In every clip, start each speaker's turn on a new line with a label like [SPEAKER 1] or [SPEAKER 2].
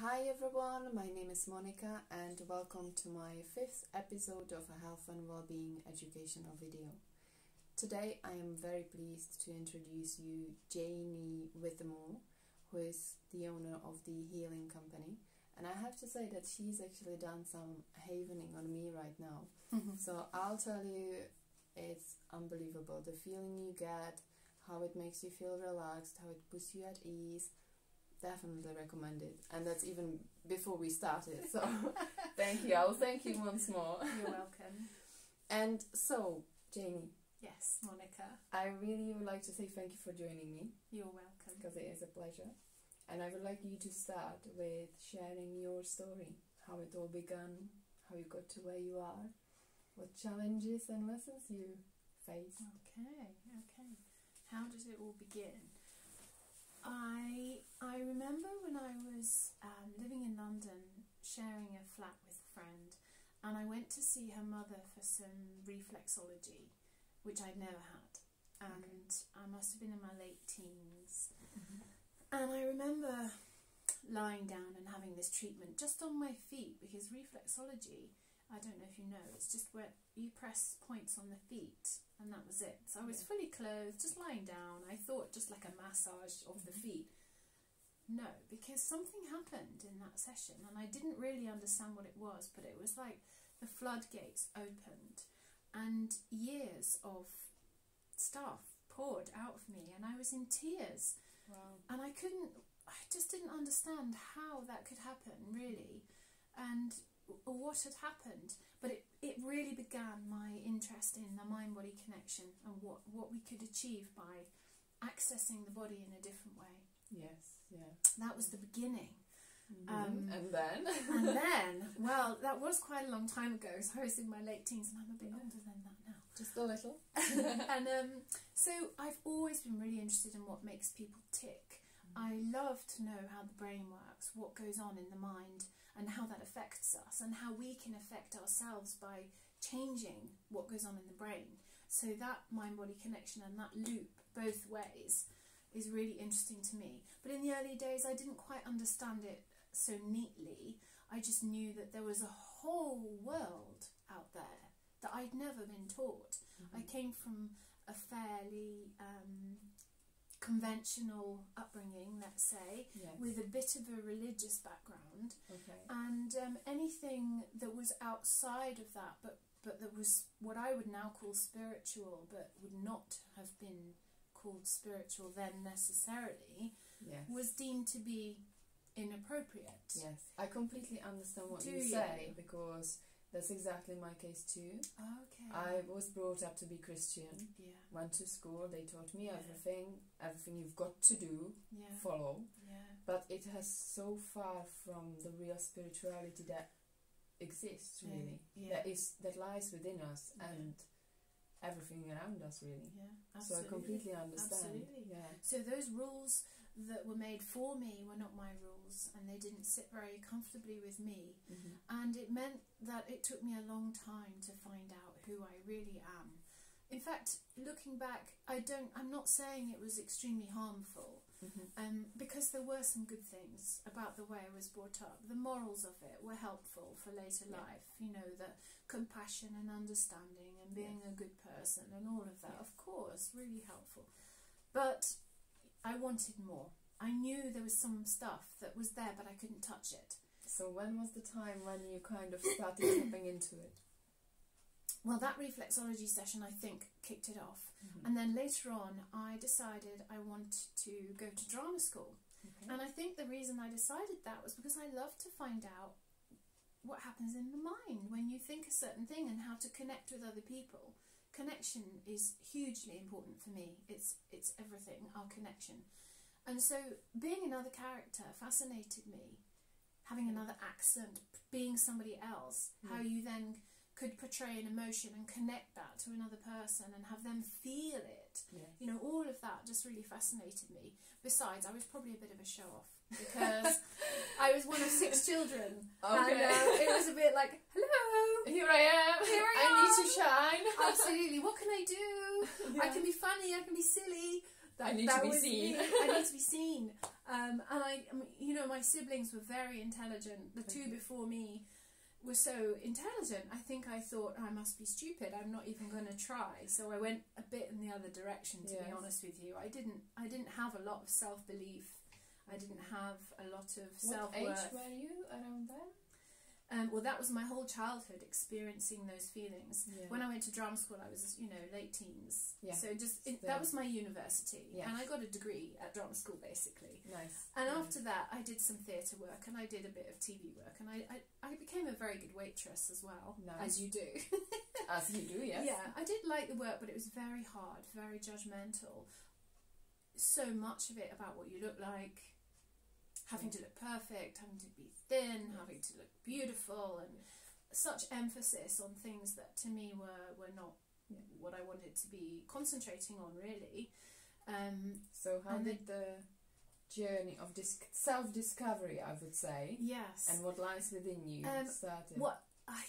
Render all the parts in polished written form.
[SPEAKER 1] Hi everyone, my name is Monika and welcome to my 5th episode of a health and well-being educational video. Today I am very pleased to introduce you Janie who is the owner of the healing company, and I have to say that she's actually done some havening on me right now. So I'll tell you, it's unbelievable, the feeling you get, how it makes you feel relaxed, how it puts you at ease. Definitely recommend it, and that's even before we started, so thank you. I'll thank you once more.
[SPEAKER 2] You're welcome.
[SPEAKER 1] And so, Janie.
[SPEAKER 2] Yes, Monika.
[SPEAKER 1] I really would like to say thank you for joining me.
[SPEAKER 2] You're welcome.
[SPEAKER 1] Because it is a pleasure. And I would like you to start with sharing your story, how it all began, how you got to where you are, what challenges and lessons you faced.
[SPEAKER 2] Okay. How did it all begin? I remember when I was living in London, sharing a flat with a friend, and I went to see her mother for some reflexology, which I'd never had, and I must have been in my late teens. And I remember lying down and having this treatment just on my feet, because reflexology, I don't know if you know, it's just where you press points on the feet, and that was it. So I was fully clothed, just lying down. I thought just like a massage of the feet. No, because something happened in that session, and I didn't really understand what it was, but it was like the floodgates opened, and years of stuff poured out of me, and I was in tears.
[SPEAKER 1] Wow.
[SPEAKER 2] And I just didn't understand how that could happen, really, and what had happened. But it really began my interest in the mind-body connection and what we could achieve by accessing the body in a different way.
[SPEAKER 1] Yes, yeah.
[SPEAKER 2] That was the beginning.
[SPEAKER 1] And then?
[SPEAKER 2] And then, well, that was quite a long time ago, so I was in my late teens, and I'm a bit older than that now.
[SPEAKER 1] Just a little.
[SPEAKER 2] And so I've always been really interested in what makes people tick. I love to know how the brain works, what goes on in the mind, and how that affects us, and how we can affect ourselves by changing what goes on in the brain. So that mind-body connection and that loop both ways is really interesting to me. But in the early days I didn't quite understand it so neatly. I just knew that there was a whole world out there that I'd never been taught. I came from a fairly conventional upbringing, let's say, with a bit of a religious background, and anything that was outside of that, but that was what I would now call spiritual, but would not have been called spiritual then necessarily, was deemed to be inappropriate.
[SPEAKER 1] Yes, I completely understand what you say, because that's exactly my case too.
[SPEAKER 2] Okay.
[SPEAKER 1] I was brought up to be Christian. Went to school, they taught me everything you've got to do, follow. But it has so far from the real spirituality that exists, really. That lies within us and everything around us, really. So I completely understand.
[SPEAKER 2] So those rules that were made for me were not my rules, and they didn't sit very comfortably with me, and it meant that it took me a long time to find out who I really am. In fact, looking back, I'm not saying it was extremely harmful, because there were some good things about the way I was brought up. The morals of it were helpful for later life, you know, the compassion and understanding and being a good person and all of that, of course, really helpful. But I wanted more. I knew there was some stuff that was there, but I couldn't touch it.
[SPEAKER 1] So when was the time when you kind of started stepping into it?
[SPEAKER 2] Well, that reflexology session, I think, kicked it off. And then later on, I decided I wanted to go to drama school. And I think the reason I decided that was because I love to find out what happens in the mind when you think a certain thing, and how to connect with other people. Connection is hugely important for me. It's everything, our connection. And so being another character fascinated me. Having another accent, being somebody else, how you then could portray an emotion and connect that to another person and have them feel it. You know, all of that just really fascinated me. Besides, I was probably a bit of a show-off, because I was one of 6 children. And it was a bit like, hello,
[SPEAKER 1] here I am, I need to shine.
[SPEAKER 2] Absolutely, what can I do? I can be funny, I can be silly.
[SPEAKER 1] I need to be seen.
[SPEAKER 2] I need to be seen. And my siblings were very intelligent. The two before me were so intelligent. I think I thought, I must be stupid. I'm not even going to try. So I went a bit in the other direction, to be honest with you. I didn't have a lot of self-belief. I didn't have a lot of self-worth.
[SPEAKER 1] What age were you around then?
[SPEAKER 2] Well, that was my whole childhood, experiencing those feelings.
[SPEAKER 1] Yeah.
[SPEAKER 2] When I went to drama school, I was, late teens.
[SPEAKER 1] Yeah.
[SPEAKER 2] So that was my university. Yeah. And I got a degree at drama school, basically.
[SPEAKER 1] Nice.
[SPEAKER 2] And after that, I did some theatre work and I did a bit of TV work. And I became a very good waitress as well.
[SPEAKER 1] Nice.
[SPEAKER 2] As you do.
[SPEAKER 1] As you do, yes.
[SPEAKER 2] Yeah, I did like the work, but it was very hard, very judgmental. So much of it about what you look like. Having to look perfect, having to be thin, having to look beautiful, and such emphasis on things that to me were not what I wanted to be concentrating on, really.
[SPEAKER 1] So how did the journey of self-discovery, I would say,
[SPEAKER 2] yes,
[SPEAKER 1] and what lies within you started?
[SPEAKER 2] What I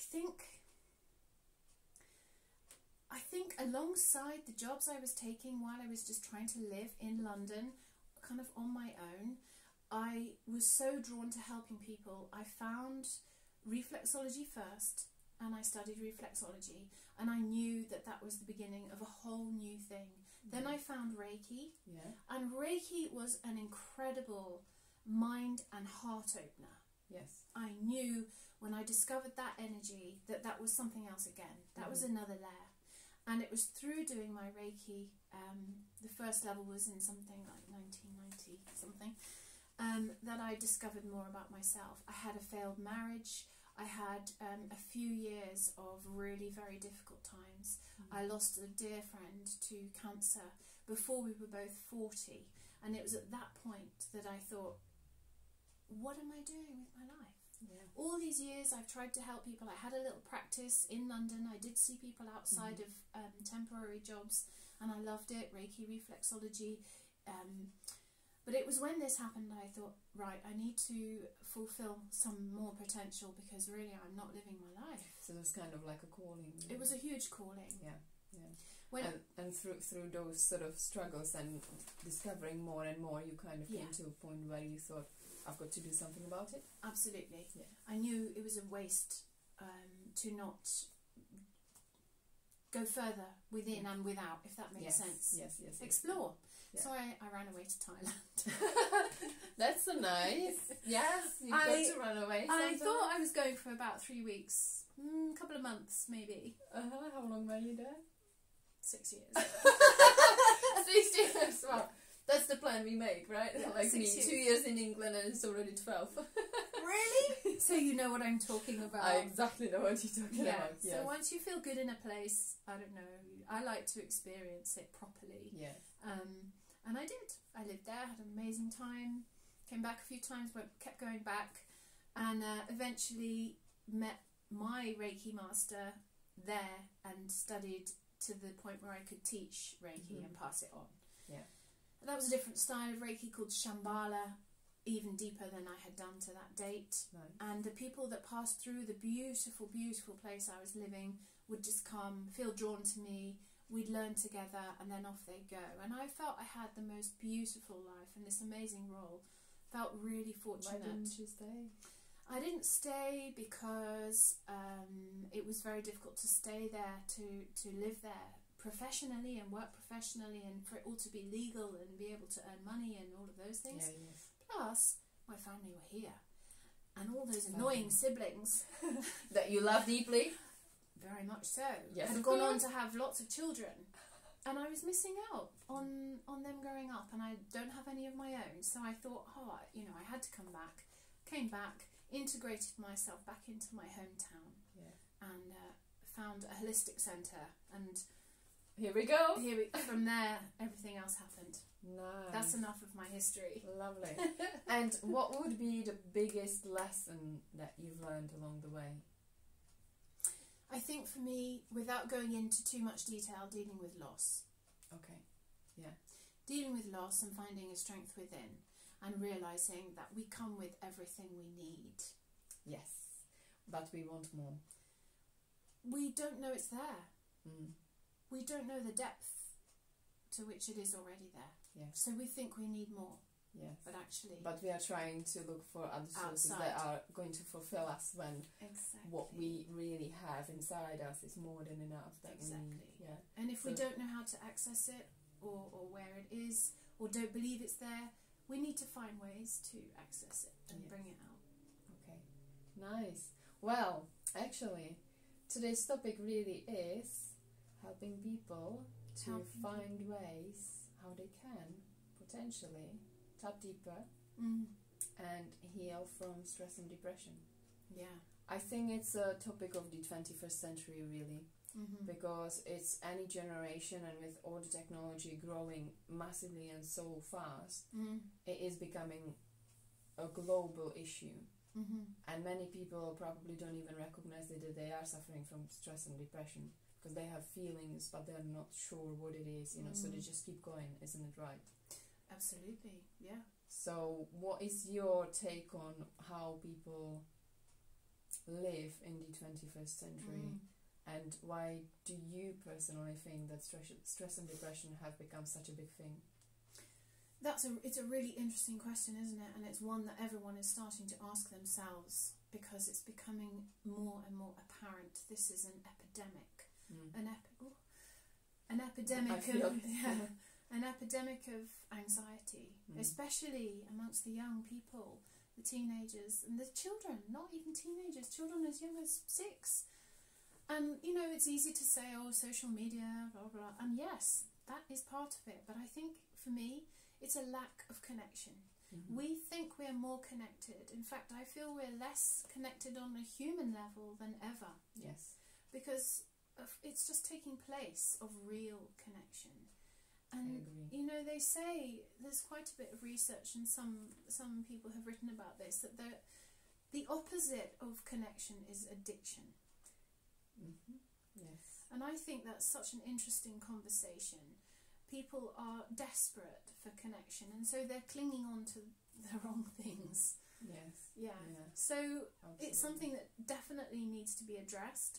[SPEAKER 2] think alongside the jobs I was taking while I was just trying to live in London, kind of on my own, I was so drawn to helping people. I found reflexology first, and I studied reflexology, and I knew that was the beginning of a whole new thing. Then I found Reiki, and Reiki was an incredible mind and heart opener.
[SPEAKER 1] Yes.
[SPEAKER 2] I knew when I discovered that energy that was something else again. That was another layer. And it was through doing my Reiki, the first level was in something like 1990 something, that I discovered more about myself. I had a failed marriage. I had a few years of really very difficult times. I lost a dear friend to cancer before we were both 40. And it was at that point that I thought, what am I doing with my life? Yeah. All these years I've tried to help people. I had a little practice in London. I did see people outside of temporary jobs, and I loved it, Reiki, reflexology. But it was when this happened I thought, right, I need to fulfill some more potential, because really I'm not living my life.
[SPEAKER 1] So it was kind of like a calling.
[SPEAKER 2] It was a huge calling.
[SPEAKER 1] Yeah, yeah. And through those sort of struggles and discovering more and more, you kind of came to a point where you thought, I've got to do something about it.
[SPEAKER 2] Absolutely. Yeah. I knew it was a waste to not go further within and without, if that makes sense.
[SPEAKER 1] Yes.
[SPEAKER 2] Explore.
[SPEAKER 1] Yeah.
[SPEAKER 2] So I ran away to Thailand.
[SPEAKER 1] That's so nice. Yes, you got to run away.
[SPEAKER 2] I thought I was going for about 3 weeks, a couple of months maybe.
[SPEAKER 1] How long were you there?
[SPEAKER 2] 6 years.
[SPEAKER 1] 6 years. Well, that's the plan we make, right?
[SPEAKER 2] Yeah,
[SPEAKER 1] like me,
[SPEAKER 2] 6 years.
[SPEAKER 1] 2 years in England and it's already 12.
[SPEAKER 2] Really? So you know what I'm talking about.
[SPEAKER 1] I exactly know what you're talking about. Yes.
[SPEAKER 2] So once you feel good in a place, I don't know, I like to experience it properly.
[SPEAKER 1] Yes.
[SPEAKER 2] And I did. I lived there, had an amazing time, came back a few times, but kept going back, and eventually met my Reiki master there and studied to the point where I could teach Reiki and pass it on.
[SPEAKER 1] Yeah.
[SPEAKER 2] That was a different style of Reiki called Shambhala, even deeper than I had done to that date.
[SPEAKER 1] Nice.
[SPEAKER 2] And the people that passed through the beautiful, beautiful place I was living would just come, feel drawn to me. We'd learn together, and then off they'd go. And I felt I had the most beautiful life and this amazing role. Felt really fortunate.
[SPEAKER 1] Why didn't you stay?
[SPEAKER 2] I didn't stay because it was very difficult to stay there, to live there professionally and work professionally, and for it all to be legal and be able to earn money and all of those things.
[SPEAKER 1] Yeah, yes.
[SPEAKER 2] Plus, my family were here. And all those annoying siblings.
[SPEAKER 1] That you love deeply?
[SPEAKER 2] Very much so.
[SPEAKER 1] Yes,
[SPEAKER 2] had gone on to have lots of children, and I was missing out on them growing up, and I don't have any of my own. So I thought, I had to come back. Came back, integrated myself back into my hometown, and found a holistic centre. And
[SPEAKER 1] here we go.
[SPEAKER 2] From there, everything else happened.
[SPEAKER 1] Nice.
[SPEAKER 2] That's enough of my history.
[SPEAKER 1] Lovely. And what would be the biggest lesson that you've learned along the way?
[SPEAKER 2] I think for me, without going into too much detail, dealing with loss.
[SPEAKER 1] Okay, yeah.
[SPEAKER 2] Dealing with loss and finding a strength within, and realising that we come with everything we need.
[SPEAKER 1] Yes, but we want more.
[SPEAKER 2] We don't know it's there.
[SPEAKER 1] Mm.
[SPEAKER 2] We don't know the depth to which it is already there.
[SPEAKER 1] Yes.
[SPEAKER 2] So we think we need more.
[SPEAKER 1] Yes.
[SPEAKER 2] But actually...
[SPEAKER 1] But we are trying to look for other sources that are going to fulfill us when what we really have inside us is more than enough. That we need. Yeah.
[SPEAKER 2] And if we don't know how to access it, or where it is, or don't believe it's there, we need to find ways to access it and bring it out.
[SPEAKER 1] Okay. Nice. Well, actually, today's topic really is helping people to find ways how they can potentially tap deeper and heal from stress and depression.
[SPEAKER 2] Yeah.
[SPEAKER 1] I think it's a topic of the 21st century, really, because it's any generation, and with all the technology growing massively and so fast, it is becoming a global issue. And many people probably don't even recognize that they are suffering from stress and depression, because they have feelings but they're not sure what it is, you know, so they just keep going, isn't it right?
[SPEAKER 2] Absolutely, yeah.
[SPEAKER 1] So what is your take on how people live in the 21st century, and why do you personally think that stress and depression have become such a big thing?
[SPEAKER 2] It's a really interesting question, isn't it? And it's one that everyone is starting to ask themselves, because it's becoming more and more apparent. This is an epidemic. An epidemic of anxiety, especially amongst the young people, the teenagers and the children, not even teenagers, children as young as 6. And, you know, it's easy to say, oh, social media, blah, blah, and yes, that is part of it. But I think, for me, it's a lack of connection. We think we're more connected. In fact, I feel we're less connected on a human level than ever.
[SPEAKER 1] Yes.
[SPEAKER 2] Because it's just taking place of real connection. And, you know, they say, there's quite a bit of research, and some people have written about this, that the opposite of connection is addiction.
[SPEAKER 1] Yes.
[SPEAKER 2] And I think that's such an interesting conversation. People are desperate for connection, and so they're clinging on to the wrong things.
[SPEAKER 1] Yes.
[SPEAKER 2] Yeah. So it's something that definitely needs to be addressed.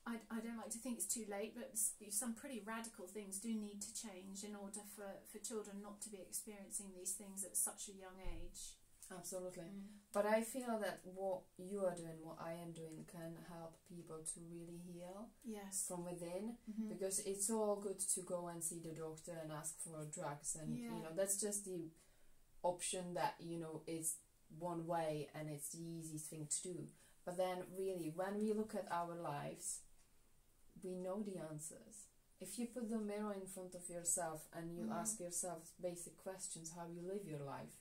[SPEAKER 2] I don't like to think it's too late, but some pretty radical things do need to change in order for children not to be experiencing these things at such a young age.
[SPEAKER 1] Absolutely. But I feel that what you are doing, what I am doing, can help people to really heal from within, because it's all good to go and see the doctor and ask for drugs, and you know, that's just the option that, you know, is one way and it's the easiest thing to do. But then really, when we look at our lives, we know the answers. If you put the mirror in front of yourself and you ask yourself basic questions, how you live your life,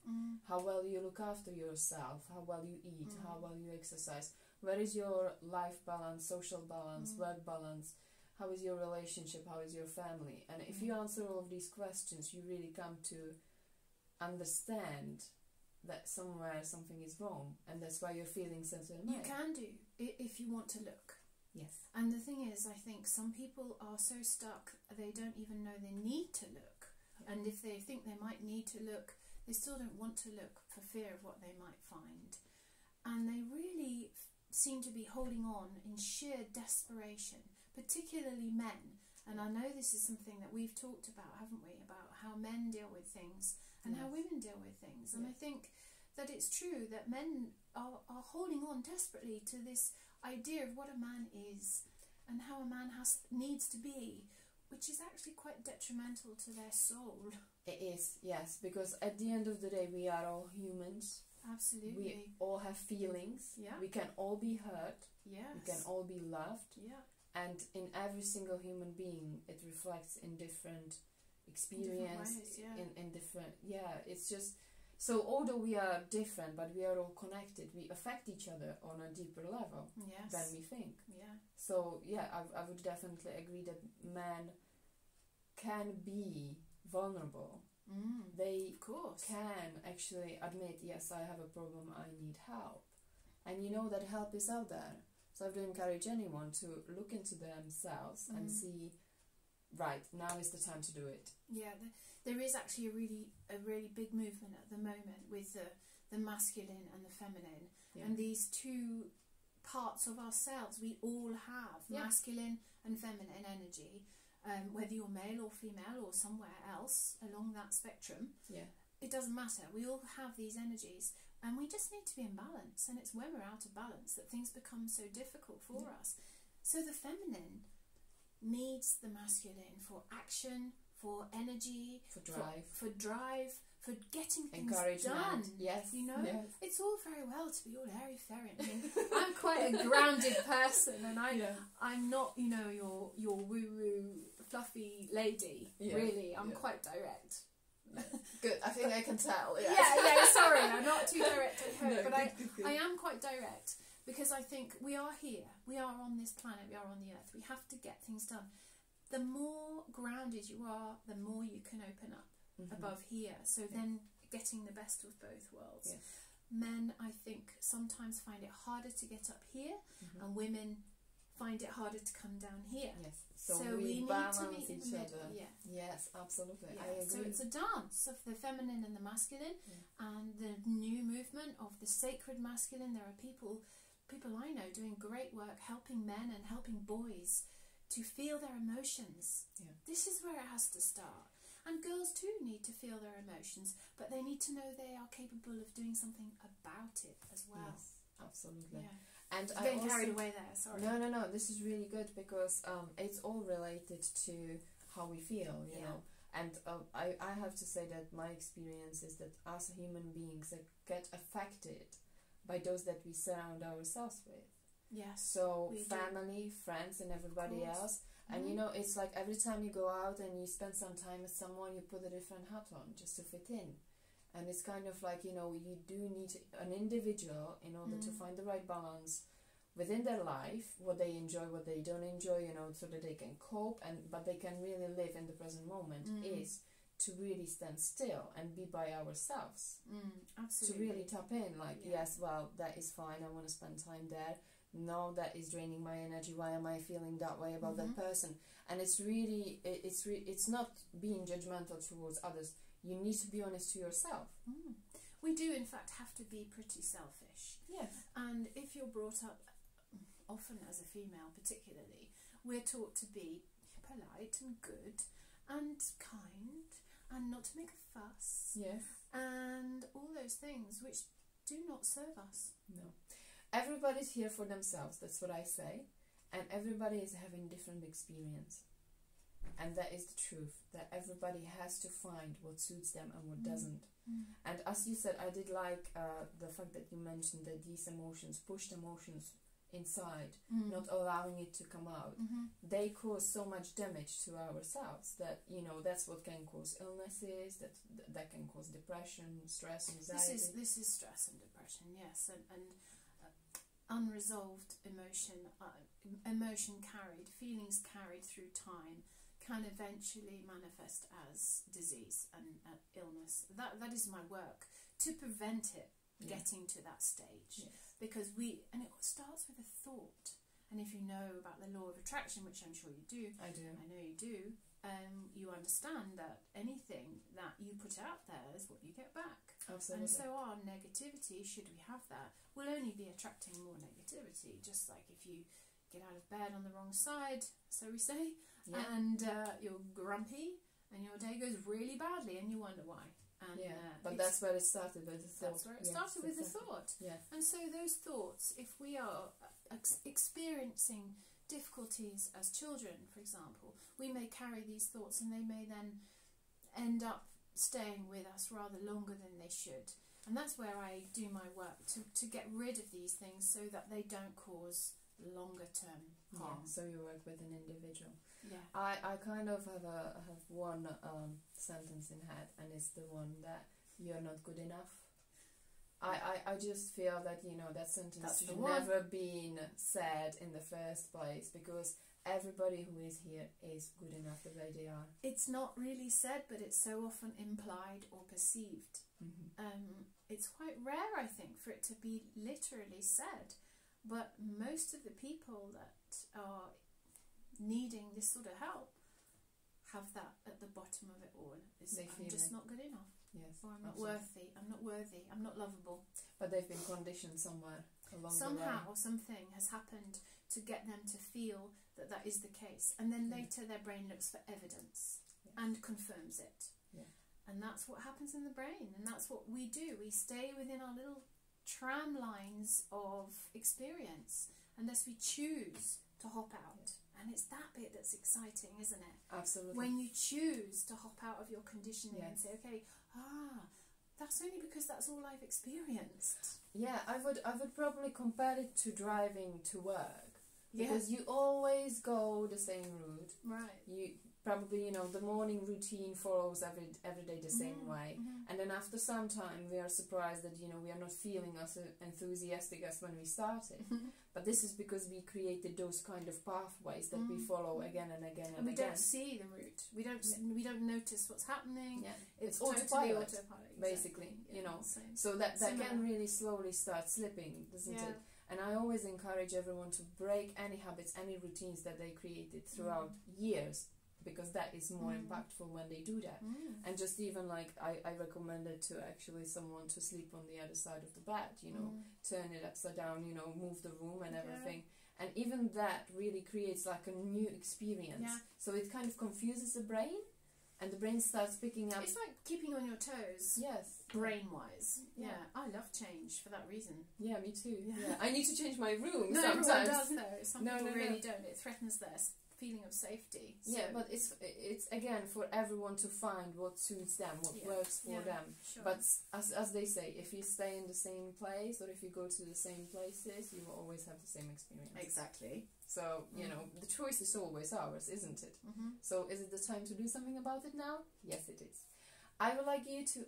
[SPEAKER 1] how well you look after yourself, how well you eat, how well you exercise, where is your life balance, social balance, work balance, how is your relationship, how is your family? And if you answer all of these questions, you really come to understand that somewhere something is wrong, and that's why you're feeling sensitive.
[SPEAKER 2] You can do, if you want to look.
[SPEAKER 1] Yes.
[SPEAKER 2] And the thing is, I think some people are so stuck, they don't even know they need to look. And if they think they might need to look, they still don't want to look for fear of what they might find. And they really seem to be holding on in sheer desperation, particularly men. And I know this is something that we've talked about, haven't we, about how men deal with things and how women deal with things. And I think that it's true that men are holding on desperately to this idea of what a man is and how a man needs to be, which is actually quite detrimental to their soul.
[SPEAKER 1] It is, yes, because at the end of the day, we are all humans.
[SPEAKER 2] Absolutely.
[SPEAKER 1] We all have feelings.
[SPEAKER 2] Yeah.
[SPEAKER 1] We can all be hurt.
[SPEAKER 2] Yes.
[SPEAKER 1] We can all be loved.
[SPEAKER 2] Yeah.
[SPEAKER 1] And in every single human being, it reflects in different experience, in different, it's just, so although we are different, but we are all connected, we affect each other on a deeper level than we think.
[SPEAKER 2] Yeah.
[SPEAKER 1] So I would definitely agree that men can be vulnerable. They can actually admit, yes, I have a problem, I need help. And you know that help is out there. So I would encourage anyone to look into themselves and see, right, now is the time to do it. Yeah,
[SPEAKER 2] there is actually a really big movement at the moment with the masculine and the feminine. And these two parts of ourselves, we all have masculine and feminine energy. whether you're male or female or somewhere else along that spectrum. It doesn't matter. We all have these energies, and we just need to be in balance. And it's when we're out of balance that things become so difficult for us. So the feminine needs the masculine for action, for energy, for drive, for getting things done. You know, it's all very well to be all airy-fairy. I mean, I'm quite a grounded person, and I'm not, you know, your woo-woo fluffy lady. Really, I'm quite direct.
[SPEAKER 1] Good, I think I can tell.
[SPEAKER 2] Sorry, I'm not too direct at home, but I am quite direct, because I think we are here, we are on this planet, we are on the earth, we have to get things done. The more grounded you are, the more you can open up above here, so then getting the best of both worlds. Men, I think, sometimes find it harder to get up here, and women find it harder to come down here. So we
[SPEAKER 1] balance
[SPEAKER 2] need to meet in the middle.
[SPEAKER 1] Yes, absolutely. I agree.
[SPEAKER 2] So it's a dance of the feminine and the masculine, and the new movement of the sacred masculine. There are people I know doing great work, helping men and helping boys to feel their emotions. This is where it has to start. And girls too need to feel their emotions, but they need to know they are capable of doing something about it as well.
[SPEAKER 1] Yes, absolutely. And
[SPEAKER 2] getting carried away there, sorry.
[SPEAKER 1] No, this is really good, because it's all related to how we feel, you know. And I have to say that my experience is that as human beings that get affected by those that we surround ourselves with. So family, friends and everybody else. And you know, it's like every time you go out and you spend some time with someone, you put a different hat on just to fit in. And it's kind of like, you know, you do need an individual in order to find the right balance within their life, what they enjoy, what they don't enjoy, you know, so that they can cope, but they can really live in the present moment, is to really stand still and be by ourselves.
[SPEAKER 2] Absolutely.
[SPEAKER 1] To really tap in, like, yes, well, that is fine, I want to spend time there. No, that is draining my energy. Why am I feeling that way about that person? And it's really, it's not being judgmental towards others. You need to be honest to yourself.
[SPEAKER 2] We do, in fact, have to be pretty selfish. And if you're brought up, often as a female particularly, we're taught to be polite and good and kind and not to make a fuss. And all those things which do not serve us.
[SPEAKER 1] No. Everybody's here for themselves, that's what I say. And everybody is having different experience. And that is the truth, that everybody has to find what suits them and what doesn't. And as you said, I did like the fact that you mentioned that these emotions, pushed emotions inside, not allowing it to come out, they cause so much damage to ourselves that, you know, that's what can cause illnesses, that can cause depression, stress, anxiety.
[SPEAKER 2] This is stress and depression, yes, and unresolved emotion, emotion carried, feelings carried through time, can eventually manifest as disease and illness. That is my work, to prevent it getting to that stage. Because and it starts with a thought. And if you know about the law of attraction, which I'm sure you do,
[SPEAKER 1] I know
[SPEAKER 2] you do, you understand that anything that you put out there is what you get back.
[SPEAKER 1] Absolutely.
[SPEAKER 2] And so our negativity, should we have that, will only be attracting more negativity. Just like if you get out of bed on the wrong side, so we say, and you're grumpy and your day goes really badly and you wonder why. And,
[SPEAKER 1] but that's where it started with the thought.
[SPEAKER 2] That's where it started with the thought. And so those thoughts, if we are experiencing difficulties as children, for example, we may carry these thoughts and they may then end up staying with us rather longer than they should. And that's where I do my work, to get rid of these things so that they don't cause longer term harm.
[SPEAKER 1] So you work with an individual. I kind of have one sentence in head, and it's the one that you're not good enough. I just feel that, you know, that sentence should never been said in the first place, because everybody who is here is good enough the way they are. It's
[SPEAKER 2] not really said, but it's so often implied or perceived. It's quite rare, I think, for it to be literally said. But most of the people that are needing this sort of help have that at the bottom of it all. I'm just not good enough.
[SPEAKER 1] Yes,
[SPEAKER 2] or I'm not worthy, I'm not worthy, I'm not lovable.
[SPEAKER 1] But they've been conditioned somewhere along the way.
[SPEAKER 2] Somehow something has happened to get them to feel that that is the case, and then later their brain looks for evidence and confirms it. And that's what happens in the brain, and that's what we do. We stay within our little tram lines of experience unless we choose to hop out. And it's that bit that's exciting, isn't it?
[SPEAKER 1] Absolutely.
[SPEAKER 2] When you choose to hop out of your conditioning and say, okay, that's only because that's all I've experienced.
[SPEAKER 1] Yeah, I would probably compare it to driving to work. Because you always go the same route.
[SPEAKER 2] Right.
[SPEAKER 1] You probably, the morning routine follows every day the same way. And then after some time we are surprised that, we are not feeling as enthusiastic as when we started. But this is because we created those kind of pathways that we follow again and again and
[SPEAKER 2] we
[SPEAKER 1] again.
[SPEAKER 2] don't see the route. We don't notice what's happening.
[SPEAKER 1] Yeah.
[SPEAKER 2] It's
[SPEAKER 1] autopilot,
[SPEAKER 2] totally autopilot.
[SPEAKER 1] basically, So that can really slowly start slipping, doesn't it? And I always encourage everyone to break any habits, any routines that they created throughout years, because that is more impactful when they do that. And just even like I recommended to actually someone to sleep on the other side of the bed, turn it upside down, move the room and everything. And even that really creates like a new experience. So it kind of confuses the brain, and the brain starts picking up.
[SPEAKER 2] It's like keeping on your toes.
[SPEAKER 1] Yes.
[SPEAKER 2] Brain-wise. Yeah. I love change for that reason.
[SPEAKER 1] Yeah, me too. Yeah. I need to change my room
[SPEAKER 2] no,
[SPEAKER 1] sometimes.
[SPEAKER 2] Everyone does though. Some people really
[SPEAKER 1] no.
[SPEAKER 2] don't. It threatens their feeling of safety. So.
[SPEAKER 1] Yeah, but it's again for everyone to find what suits them, what works for them.
[SPEAKER 2] Sure.
[SPEAKER 1] But as they say, if you stay in the same place or if you go to the same places, you will always have the same experience.
[SPEAKER 2] Exactly.
[SPEAKER 1] So, the choice is always ours, isn't it? So is it the time to do something about it now? Yes, it is. I would like you to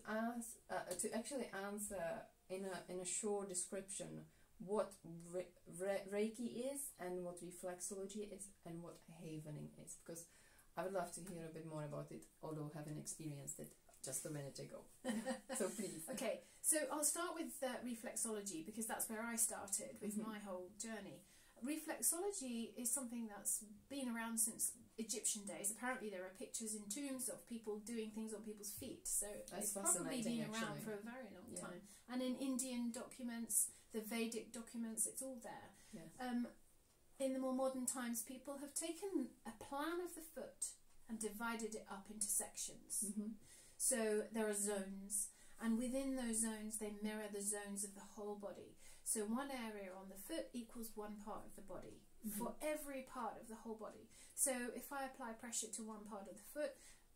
[SPEAKER 1] actually answer in a short description what Reiki is and what Reflexology is and what havening is, because I would love to hear a bit more about it, although having experienced it just a minute ago. So please.
[SPEAKER 2] Okay, so I'll start with Reflexology, because that's where I started with my whole journey. Reflexology is something that's been around since Egyptian days. Apparently there are pictures in tombs of people doing things on people's feet, so it's probably been around for a very long time. And in Indian documents, the Vedic documents, it's all there. In the more modern times, people have taken a plan of the foot and divided it up into sections. So there are zones, and within those zones they mirror the zones of the whole body. So one area on the foot equals one part of the body for every part of the whole body. So if I apply pressure to one part of the foot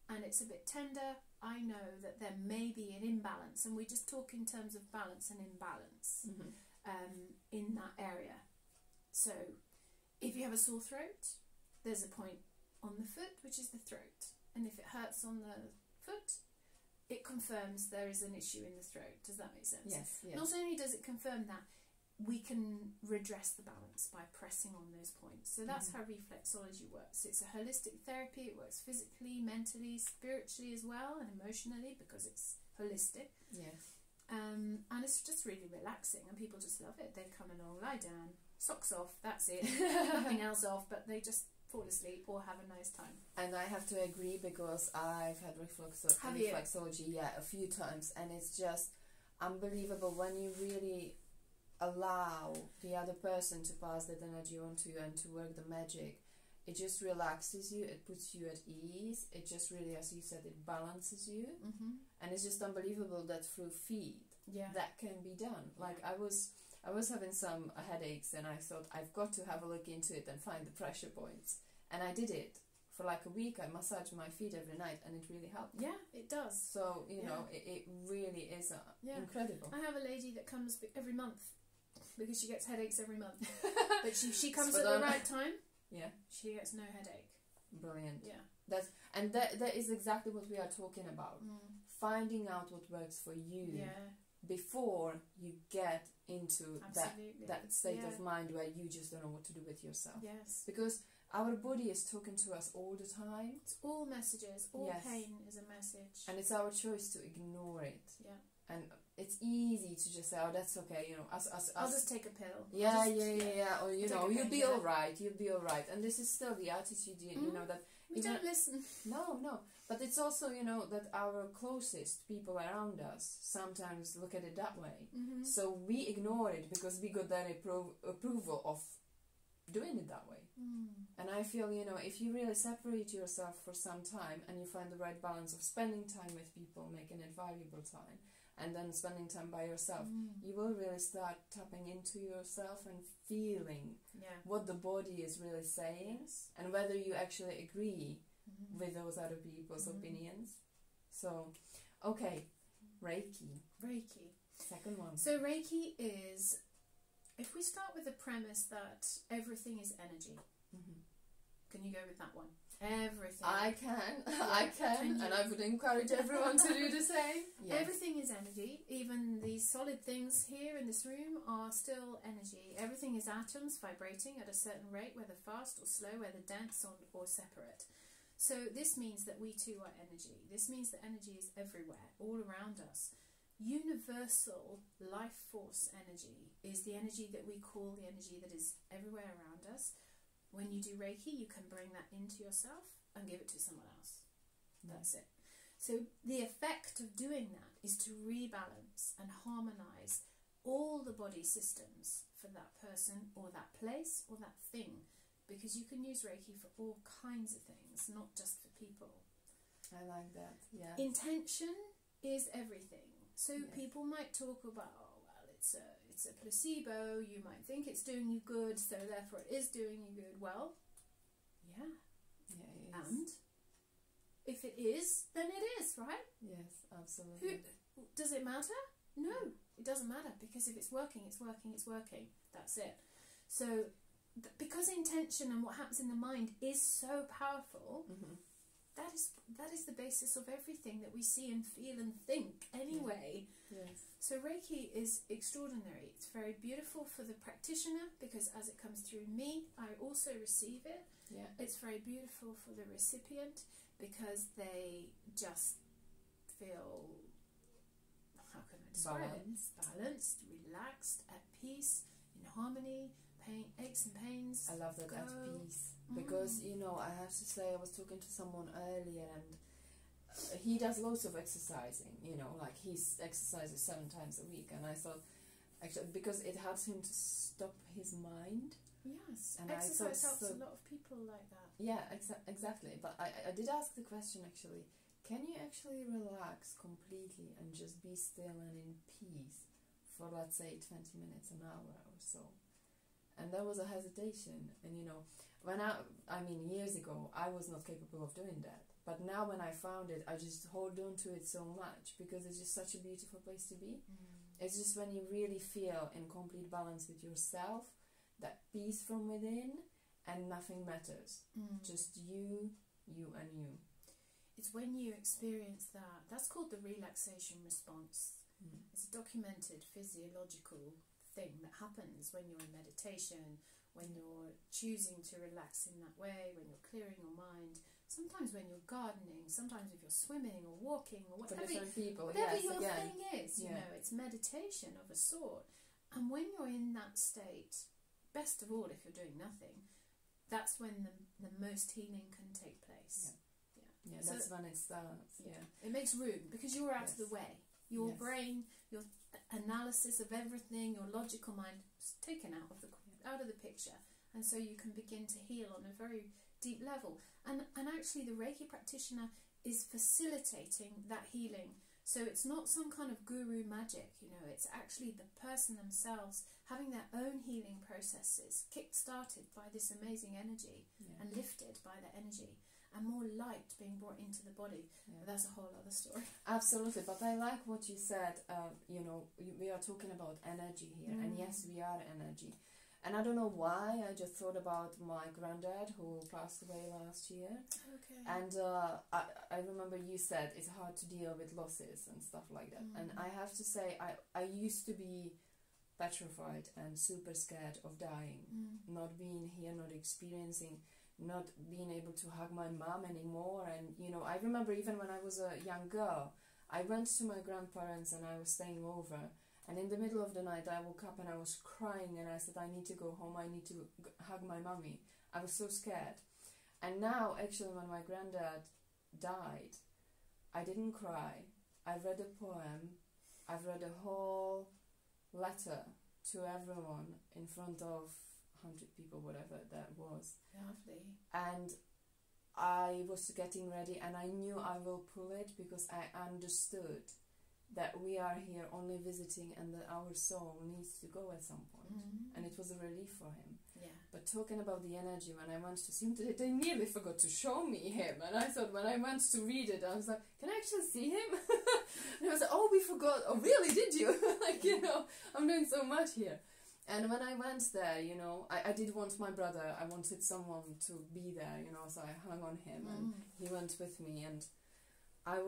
[SPEAKER 2] and it's a bit tender, I know that there may be an imbalance, and we just talk in terms of balance and imbalance in that area. So if you have a sore throat, there's a point on the foot, which is the throat, and if it hurts on the foot, it confirms there is an issue in the throat. Does that make sense?
[SPEAKER 1] Yes.
[SPEAKER 2] Not only does it confirm that, we can redress the balance by pressing on those points. So that's how Reflexology works. It's a holistic therapy. It works physically, mentally, spiritually as well, and emotionally, because it's holistic.
[SPEAKER 1] Yes.
[SPEAKER 2] And it's just really relaxing, and people just love it. They come along, lie down, socks off, that's it. Nothing else off, but they just fall asleep or have a nice time.
[SPEAKER 1] And I have to agree, because I've had Reflexology a few times, and it's just unbelievable when you really allow the other person to pass that energy onto you and to work the magic. It just relaxes you, it puts you at ease, it just really, as you said, it balances you. And it's just unbelievable that through feet that can be done. Like I was having some headaches, and I thought I've got to have a look into it and find the pressure points, and I did it for like a week. I massaged my feet every night, and it really helped.
[SPEAKER 2] Yeah, it does.
[SPEAKER 1] So it really is incredible.
[SPEAKER 2] I have a lady that comes every month, because she gets headaches every month, but she comes at the right time.
[SPEAKER 1] Yeah,
[SPEAKER 2] she gets no headache.
[SPEAKER 1] Brilliant.
[SPEAKER 2] Yeah,
[SPEAKER 1] that is exactly what we are talking about. Finding out what works for you before you get into that state of mind where you just don't know what to do with yourself.
[SPEAKER 2] Yes,
[SPEAKER 1] because our body is talking to us all the time.
[SPEAKER 2] It's all messages. All pain is a message,
[SPEAKER 1] and it's our choice to ignore it.
[SPEAKER 2] Yeah,
[SPEAKER 1] and it's easy to just say, "Oh, that's okay," I'll just
[SPEAKER 2] take a pill.
[SPEAKER 1] Or you'll be all right. You'll be all right. And this is still the attitude, that
[SPEAKER 2] We don't listen.
[SPEAKER 1] No. But it's also, you know, that our closest people around us sometimes look at it that way. So we ignore it because we got that approval of doing it that way. And I feel, you know, if you really separate yourself for some time and you find the right balance of spending time with people, making it valuable time, and then spending time by yourself, you will really start tapping into yourself and feeling what the body is really saying, and whether you actually agree with those other people's opinions. So, okay, Reiki. Second one.
[SPEAKER 2] So Reiki is, if we start with the premise that everything is energy, can you go with that one? Everything.
[SPEAKER 1] I can, and I would encourage everyone to do the same. Yes.
[SPEAKER 2] Everything is energy. Even these solid things here in this room are still energy. Everything is atoms vibrating at a certain rate, whether fast or slow, whether dense or separate. So this means that we too are energy. This means that energy is everywhere, all around us. Universal life force energy is the energy that we call the energy that is everywhere around us. When you do Reiki, you can bring that into yourself and give it to someone else. That's it. So the effect of doing that is to rebalance and harmonize all the body systems for that person or that place or that thing, because you can use Reiki for all kinds of things, not just for people.
[SPEAKER 1] I like that, yeah.
[SPEAKER 2] Intention is everything. So people might talk about, oh, well, it's a placebo, you might think it's doing you good, so therefore it is doing you good. Well, yeah,
[SPEAKER 1] it is.
[SPEAKER 2] And if it is, then it is, right?
[SPEAKER 1] Yes, absolutely.
[SPEAKER 2] Does it matter? No, it doesn't matter, because if it's working, it's working, it's working. That's it. So because intention and what happens in the mind is so powerful, that is the basis of everything that we see and feel and think anyway.
[SPEAKER 1] Yes.
[SPEAKER 2] So Reiki is extraordinary. It's very beautiful for the practitioner, because as it comes through me, I also receive it.
[SPEAKER 1] Yeah.
[SPEAKER 2] It's very beautiful for the recipient, because they just feel, how can I describe it? Balanced, relaxed, at peace, in harmony. Aches and pains.
[SPEAKER 1] I love that, at peace, because you know, I have to say, I was talking to someone earlier, and he does loads of exercising, you know, like he exercises 7 times a week, and I thought, actually, because it helps him to stop his mind.
[SPEAKER 2] Yes,
[SPEAKER 1] and
[SPEAKER 2] exercise helps a lot of people like that.
[SPEAKER 1] Yeah, exactly. But I did ask the question, actually, can you actually relax completely and just be still and in peace for, let's say, 20 minutes, an hour or so? And there was a hesitation, and you know, when I mean years ago, I was not capable of doing that. But now when I found it, I just hold on to it so much, because it's just such a beautiful place to be. It's just when you really feel in complete balance with yourself, that peace from within, and nothing matters. Just you and you.
[SPEAKER 2] It's when you experience that. That's called the relaxation response. It's a documented physiological thing that happens when you're in meditation, when you're choosing to relax in that way, when you're clearing your mind, sometimes when you're gardening, sometimes if you're swimming or walking or whatever,
[SPEAKER 1] for different people,
[SPEAKER 2] whatever
[SPEAKER 1] yes,
[SPEAKER 2] your
[SPEAKER 1] again.
[SPEAKER 2] thing is, you know, it's meditation of a sort. And when you're in that state, best of all if you're doing nothing, that's when the most healing can take place.
[SPEAKER 1] Yeah, that's when it starts.
[SPEAKER 2] It makes room, because you're out of the way. Your brain, your analysis of everything, your logical mind is taken out of the picture, and so you can begin to heal on a very deep level. And actually, the Reiki practitioner is facilitating that healing. So it's not some kind of guru magic, you know. It's actually the person themselves having their own healing processes kick-started by this amazing energy and lifted by that energy. And more light being brought into the body. But that's a whole other story.
[SPEAKER 1] Absolutely, but I like what you said. You know, we are talking about energy here, and yes, we are energy. And I don't know why, I just thought about my granddad who passed away last year.
[SPEAKER 2] Okay.
[SPEAKER 1] And I remember you said it's hard to deal with losses and stuff like that. And I have to say, I used to be petrified and super scared of dying, not being here, not experiencing, not being able to hug my mom anymore. And you know, I remember even when I was a young girl, I went to my grandparents and I was staying over, and in the middle of the night I woke up and I was crying, and I said, I need to go home, I need to hug my mommy. I was so scared. And now, actually, when my granddad died, I didn't cry. I read a poem. I've read a whole letter to everyone in front of 100 people, whatever that was.
[SPEAKER 2] Lovely.
[SPEAKER 1] And I was getting ready, and I knew I will pull it because I understood that we are here only visiting and that our soul needs to go at some point. And it was a relief for him.
[SPEAKER 2] Yeah.
[SPEAKER 1] But talking about the energy, when I went to see him today, they nearly forgot to show me him. And I thought, when I went to read it, I was like, can I actually see him? And I was like, oh, we forgot. Oh, really? Did you? Like, you know, I'm doing so much here. And when I went there, you know, I did want my brother. I wanted someone to be there, you know, so I hung on him and he went with me. And I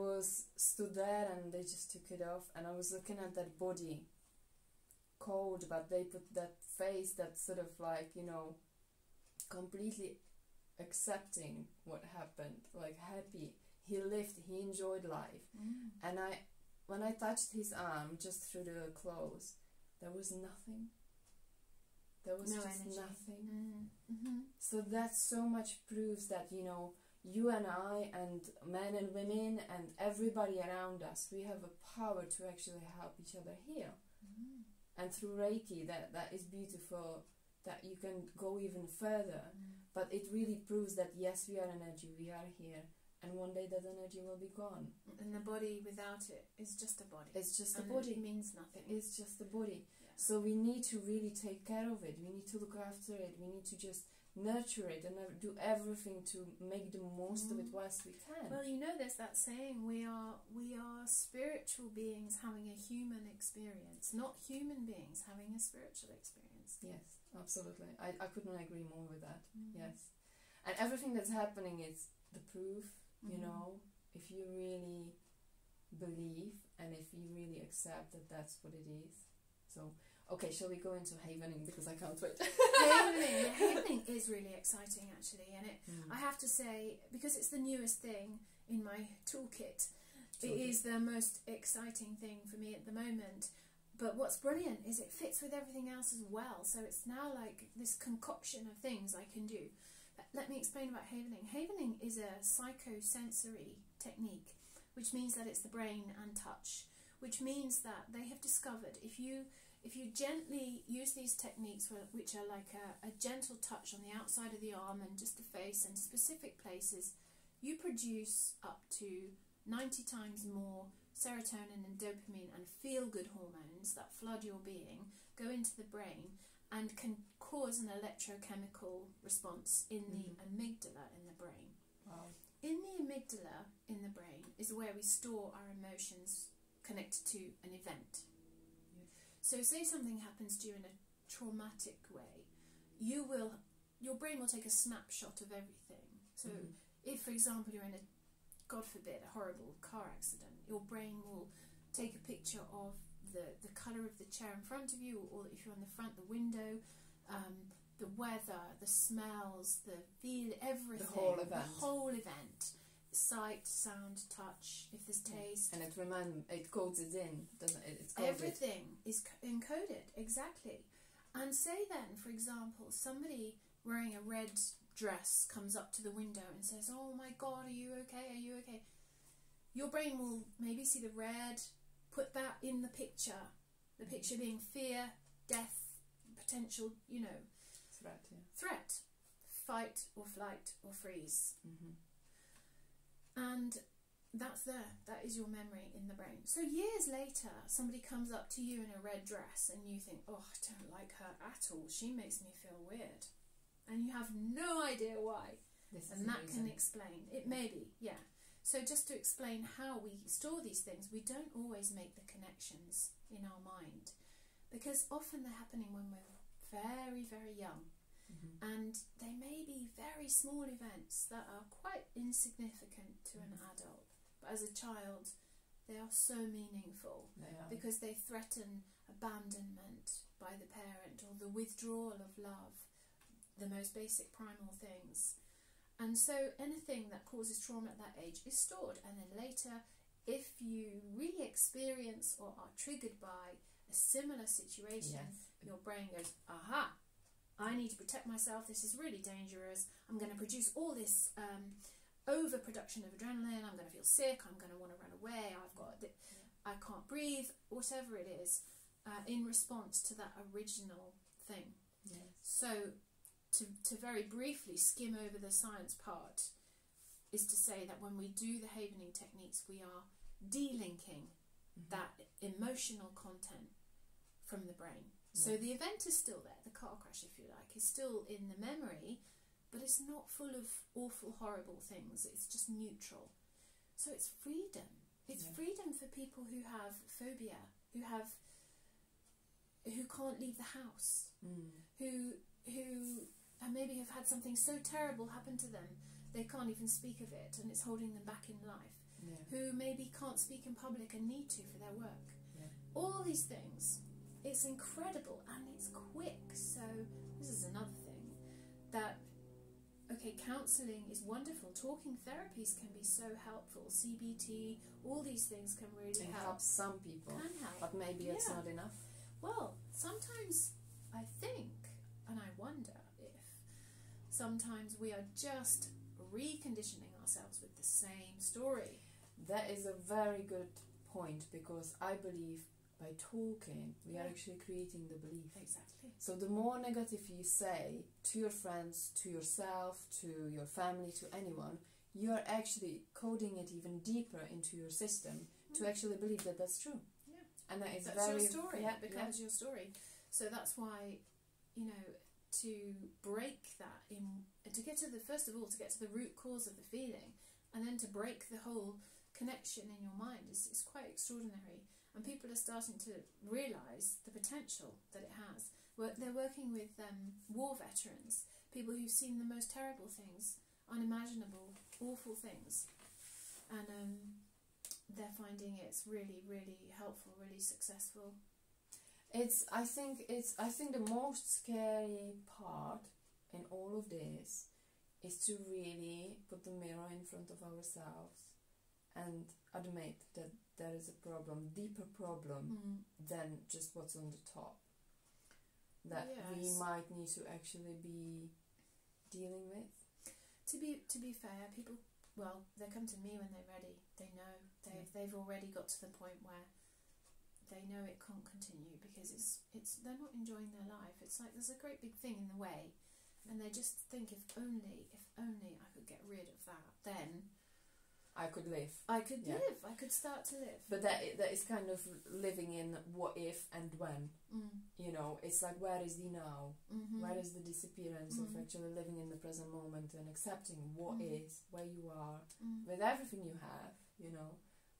[SPEAKER 1] stood there and they just took it off. And I was looking at that body, cold, but they put that face that's sort of like, you know, completely accepting what happened, like happy. He lived, he enjoyed life. And when I touched his arm just through the clothes, there was nothing. There was
[SPEAKER 2] no
[SPEAKER 1] just
[SPEAKER 2] energy.
[SPEAKER 1] Nothing. So that so much proves that, you know, you and I and men and women and everybody around us, we have a power to actually help each other heal. And through Reiki, that is beautiful, that you can go even further. But it really proves that yes, we are energy, we are here, and one day that energy will be gone.
[SPEAKER 2] And the body without it is just a body.
[SPEAKER 1] It's just a
[SPEAKER 2] and
[SPEAKER 1] body.
[SPEAKER 2] It means nothing.
[SPEAKER 1] It's just a body.
[SPEAKER 2] Yeah.
[SPEAKER 1] So we need to really take care of it. We need to look after it. We need to just nurture it and do everything to make the most of it whilst we can.
[SPEAKER 2] Well, you know, there's that saying: we are spiritual beings having a human experience, not human beings having a spiritual experience.
[SPEAKER 1] Yes, absolutely. I couldn't agree more with that. Yes, and everything that's happening is the proof. You know, if you really believe and if you really accept that that's what it is. So, okay, shall we go into havening, because I can't wait.
[SPEAKER 2] Havening is really exciting, actually, and I have to say, because it's the newest thing in my toolkit, it is the most exciting thing for me at the moment. But what's brilliant is it fits with everything else as well. So it's now like this concoction of things I can do. Let me explain about havening. Havening is a psychosensory technique, which means that it's the brain and touch, which means that they have discovered if you gently use these techniques, which are like a gentle touch on the outside of the arm and just the face and specific places, you produce up to 90 times more serotonin and dopamine and feel-good hormones that flood your being, go into the brain, and can cause an electrochemical response in the amygdala in the brain.
[SPEAKER 1] Wow.
[SPEAKER 2] In the amygdala in the brain is where we store our emotions connected to an event. So say something happens to you in a traumatic way, your brain will take a snapshot of everything. So if, for example, you're in a, God forbid, a horrible car accident, your brain will take a picture of the colour of the chair in front of you, or if you're on the front, the window, the weather, the smells, the feel, everything. The whole event. Sight, sound, touch, if there's taste.
[SPEAKER 1] And it codes it in, doesn't it? It's
[SPEAKER 2] everything is encoded, exactly. And say then, for example, somebody wearing a red dress comes up to the window and says, "Oh my God, are you okay? Are you okay?" Your brain will maybe see the red, put that in the picture being fear, death, potential, threat, fight or flight or freeze. And that's there. That is your memory in the brain. So years later, somebody comes up to you in a red dress and you think, "Oh, I don't like her at all. She makes me feel weird." And you have no idea why. And that can explain. It may be, yeah. So just to explain how we store these things, we don't always make the connections in our mind, because often they're happening when we're very, very young. And they may be very small events that are quite insignificant to an adult. But as a child, they are so meaningful because they threaten abandonment by the parent or the withdrawal of love, the most basic primal things. And so anything that causes trauma at that age is stored. And then later, if you really experience or are triggered by a similar situation, your brain goes, "Aha, I need to protect myself, this is really dangerous, I'm going to produce all this overproduction of adrenaline, I'm going to feel sick, I'm going to want to run away, I can't breathe, whatever it is, in response to that original thing.
[SPEAKER 1] Yes.
[SPEAKER 2] So to very briefly skim over the science part is to say that when we do the havening techniques, we are delinking that emotional content from the brain. So the event is still there, the car crash, if you like, is still in the memory, but it's not full of awful, horrible things. It's just neutral. So it's freedom. It's freedom for people who have phobia, who can't leave the house, who maybe have had something so terrible happen to them they can't even speak of it and it's holding them back in life, who maybe can't speak in public and need to for their work. All these things, it's incredible and it's quick. So this is another thing that, okay, counselling is wonderful, talking therapies can be so helpful, CBT, all these things can really help.
[SPEAKER 1] Some people,
[SPEAKER 2] can help,
[SPEAKER 1] but maybe it's not enough.
[SPEAKER 2] Well, sometimes I think, and I wonder if sometimes we are just reconditioning ourselves with the same story.
[SPEAKER 1] That is a very good point, because I believe by talking we are actually creating the belief.
[SPEAKER 2] Exactly.
[SPEAKER 1] So the more negative you say to your friends, to yourself, to your family, to anyone, you are actually coding it even deeper into your system to actually believe that that's true. And that is
[SPEAKER 2] that's
[SPEAKER 1] very
[SPEAKER 2] your story. It becomes your story. So that's why, to break that, to get to the, first of all, to get to the root cause of the feeling, and then to break the whole connection in your mind is quite extraordinary. And people are starting to realise the potential that it has. They're working with war veterans, people who've seen the most terrible things, unimaginable, awful things, and they're finding it's really, really helpful, really successful.
[SPEAKER 1] I think the most scary part in all of this is to really put the mirror in front of ourselves and admit that there is a problem, deeper problem than just what's on the top, that we might need to actually be dealing with. To
[SPEAKER 2] be fair, people, well, they come to me when they're ready. They know they've already got to the point where they know it can't continue because it's they're not enjoying their life. It's like there's a great big thing in the way, and they just think if only I could get rid of that, then
[SPEAKER 1] I could live.
[SPEAKER 2] I could live. I could start to live.
[SPEAKER 1] But that is kind of living in what if and when. It's like, where is the now? Where is the disappearance of actually living in the present moment and accepting what is, where you are, with everything you have,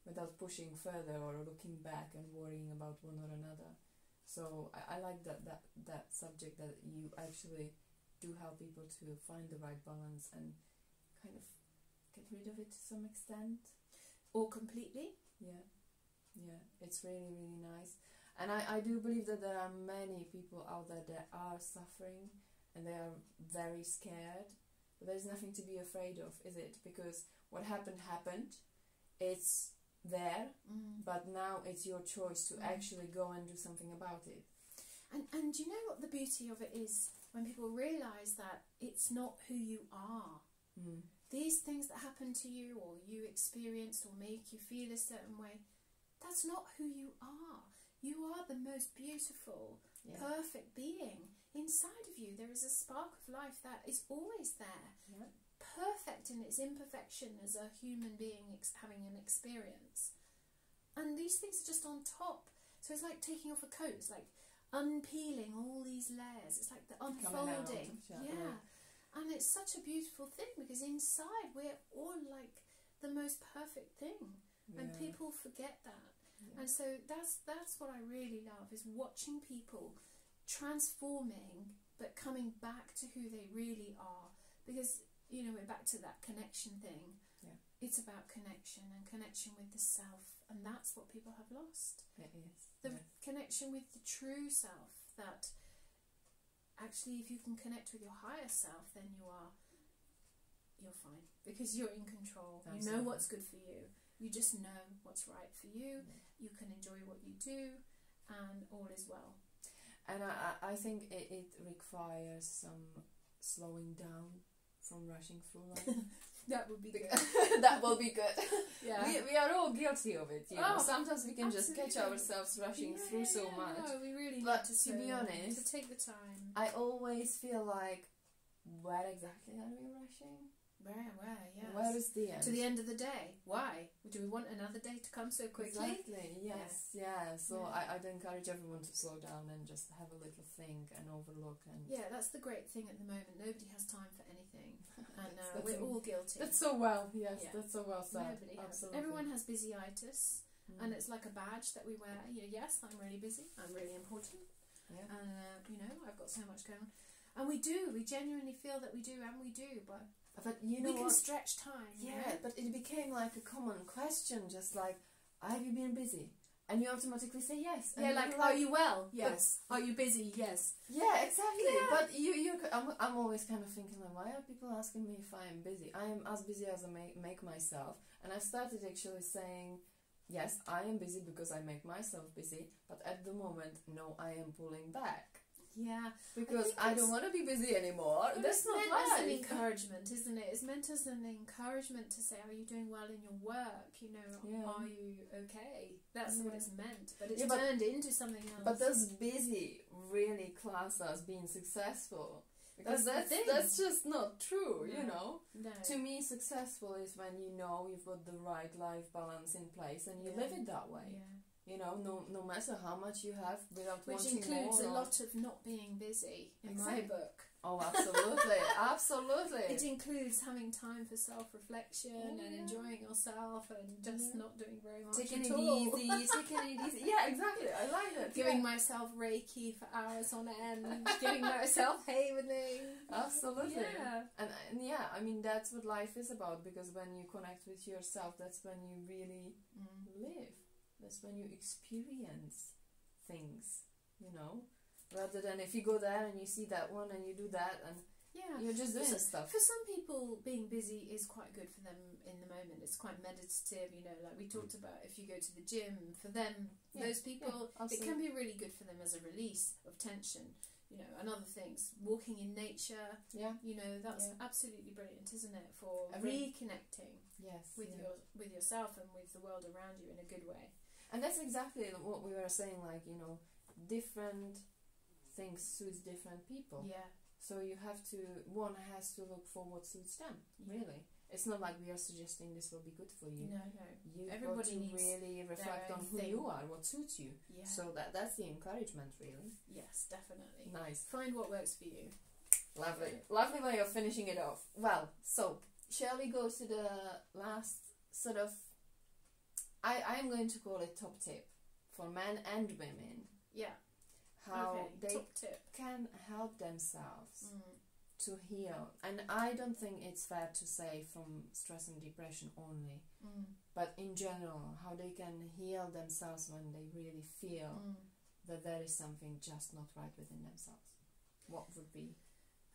[SPEAKER 1] without pushing further or looking back and worrying about one or another. So I like that subject, that you actually do help people to find the right balance and kind of get rid of it to some extent.
[SPEAKER 2] Or completely.
[SPEAKER 1] Yeah. It's really, really nice. And I do believe that there are many people out there that are suffering and they are very scared. But there's nothing to be afraid of, is it? Because what happened. It's there, but now it's your choice to actually go and do something about it.
[SPEAKER 2] And you know what the beauty of it is? When people realise that it's not who you are. These things that happen to you or you experienced or make you feel a certain way, that's not who you are. You are the most beautiful, perfect being. Inside of you there is a spark of life that is always there. Perfect in its imperfection as a human being having an experience. And these things are just on top. So it's like taking off a coat. It's like unpeeling all these layers. It's like the unfolding. And it's such a beautiful thing because inside we're all like the most perfect thing. And people forget that. And so that's what I really love, is watching people transforming but coming back to who they really are. Because, we're back to that connection thing. It's about connection and connection with the self. And that's what people have lost.
[SPEAKER 1] It is.
[SPEAKER 2] The connection with the true self, that actually if you can connect with your higher self, then you're fine, because you're in control. You know what's good for you. You just know what's right for you. You can enjoy what you do, and all is well.
[SPEAKER 1] And I think it requires some slowing down from rushing through life.
[SPEAKER 2] That would be good.
[SPEAKER 1] That will be good.
[SPEAKER 2] Yeah.
[SPEAKER 1] We are all guilty of it, you know.
[SPEAKER 2] Oh,
[SPEAKER 1] Sometimes we can just catch
[SPEAKER 2] absolutely.
[SPEAKER 1] ourselves rushing through so much.
[SPEAKER 2] No, we really
[SPEAKER 1] But
[SPEAKER 2] need
[SPEAKER 1] to be honest,
[SPEAKER 2] to take the time.
[SPEAKER 1] I always feel like, where exactly are we rushing?
[SPEAKER 2] Where, yes.
[SPEAKER 1] Where is the end?
[SPEAKER 2] To the end of the day. Why? Do we want another day to come so quickly?
[SPEAKER 1] Exactly, yes, yeah. So I'd encourage everyone to slow down and just have a little think and overlook. And
[SPEAKER 2] Yeah, that's the great thing at the moment. Nobody has time for anything. And we're all guilty.
[SPEAKER 1] That's so well, yes,
[SPEAKER 2] Yeah.
[SPEAKER 1] that's so well said.
[SPEAKER 2] Nobody has.
[SPEAKER 1] Absolutely.
[SPEAKER 2] Everyone has busyitis. And it's like a badge that we wear. Yes, I'm really busy. I'm really important.
[SPEAKER 1] Yeah.
[SPEAKER 2] And, I've got so much going on. And we genuinely feel that we do, and we do. But
[SPEAKER 1] you know
[SPEAKER 2] we can stretch time.
[SPEAKER 1] Yeah, but it became like a common question, just like, have you been busy? And you automatically say yes. And
[SPEAKER 2] Yeah, like, are you well? Yes. Are you busy? Yes.
[SPEAKER 1] Yeah, exactly.
[SPEAKER 2] Yeah.
[SPEAKER 1] But I'm always kind of thinking, like, why are people asking me if I am busy? I am as busy as I make myself. And I started actually saying, yes, I am busy because I make myself busy. But at the moment, no, I am pulling back.
[SPEAKER 2] Yeah.
[SPEAKER 1] Because I don't want to be busy anymore. That's not
[SPEAKER 2] meant as an
[SPEAKER 1] life.
[SPEAKER 2] encouragement, isn't it? It's meant as an encouragement to say, are you doing well in your work? Are you okay? That's what it's meant. But it's turned into something else.
[SPEAKER 1] But does busy really class as being successful? Because
[SPEAKER 2] that's
[SPEAKER 1] just not true, you know.
[SPEAKER 2] No.
[SPEAKER 1] To me, successful is when you know you've got the right life balance in place and you live it that way.
[SPEAKER 2] Yeah.
[SPEAKER 1] You know, no matter how much you have without
[SPEAKER 2] Which
[SPEAKER 1] wanting
[SPEAKER 2] includes
[SPEAKER 1] more.
[SPEAKER 2] a lot of not being busy in my book.
[SPEAKER 1] Oh, absolutely, absolutely.
[SPEAKER 2] It includes having time for self-reflection and enjoying yourself and just not doing very much
[SPEAKER 1] taking
[SPEAKER 2] at
[SPEAKER 1] it
[SPEAKER 2] all.
[SPEAKER 1] easy. Yeah, exactly. I like it.
[SPEAKER 2] Giving myself Reiki for hours on end. Giving myself havening.
[SPEAKER 1] Absolutely.
[SPEAKER 2] Yeah.
[SPEAKER 1] And yeah, I mean, that's what life is about, because when you connect with yourself, that's when you really live. That's when you experience things, you know, rather than if you go there and you see that one and you do that and you're just doing stuff.
[SPEAKER 2] For some people, being busy is quite good for them in the moment. It's quite meditative, like we talked about. If you go to the gym, for them, those people, it can be really good for them as a release of tension. And other things, walking in nature. Yeah. That's absolutely brilliant, isn't it? For reconnecting.
[SPEAKER 1] Yes.
[SPEAKER 2] With yourself and with the world around you in a good way.
[SPEAKER 1] And that's exactly what we were saying, like, different things suits different people. Yeah. So one has to look for what suits them, really. It's not like we are suggesting this will be good for you.
[SPEAKER 2] No.
[SPEAKER 1] Everybody needs really reflect on who you are, what suits you.
[SPEAKER 2] Yeah.
[SPEAKER 1] So that's the encouragement, really.
[SPEAKER 2] Yes, definitely.
[SPEAKER 1] Nice.
[SPEAKER 2] Find what works for you.
[SPEAKER 1] Lovely. Lovely way of finishing it off. Well, so, shall we go to the last sort of... I'm going to call it top tip for men and women.
[SPEAKER 2] Yeah.
[SPEAKER 1] How they
[SPEAKER 2] top tip.
[SPEAKER 1] can help themselves to heal. And I don't think it's fair to say from stress and depression only, but in general, how they can heal themselves when they really feel that there is something just not right within themselves. What would be?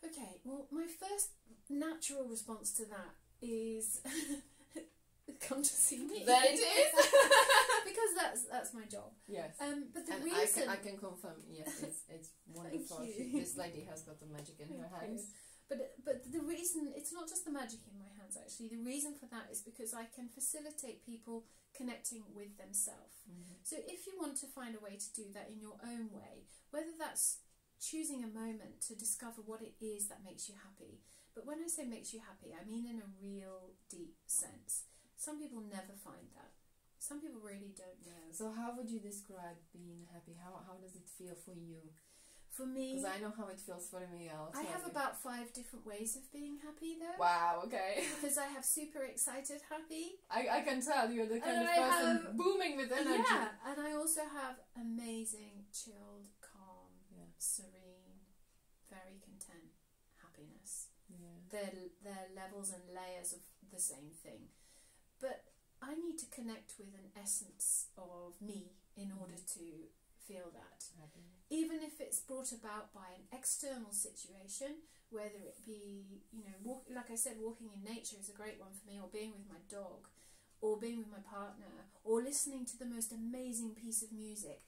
[SPEAKER 2] Okay, well, my first natural response to that is... come to see me.
[SPEAKER 1] There it is.
[SPEAKER 2] Because that's my job.
[SPEAKER 1] Yes.
[SPEAKER 2] But the
[SPEAKER 1] and
[SPEAKER 2] reason
[SPEAKER 1] I can confirm. Yes, it's wonderful. This lady has got the magic in her hands.
[SPEAKER 2] But the reason, it's not just the magic in my hands actually. The reason for that is because I can facilitate people connecting with themselves. So if you want to find a way to do that in your own way, whether that's choosing a moment to discover what it is that makes you happy. But when I say makes you happy, I mean in a real deep sense. Some people never find that. Some people really don't know.
[SPEAKER 1] So how would you describe being happy? How does it feel for you?
[SPEAKER 2] For me...
[SPEAKER 1] Because I know how it feels for me.
[SPEAKER 2] I have about 5 different ways of being happy though.
[SPEAKER 1] Wow, okay.
[SPEAKER 2] Because I have super excited happy.
[SPEAKER 1] I can tell you're the kind of person booming with energy.
[SPEAKER 2] Yeah, and I also have amazing, chilled, calm, serene, very content happiness. Yeah. They're levels and layers of the same thing. But I need to connect with an essence of me in order to feel that. Even if it's brought about by an external situation, whether it be, like I said, walking in nature is a great one for me, or being with my dog, or being with my partner, or listening to the most amazing piece of music.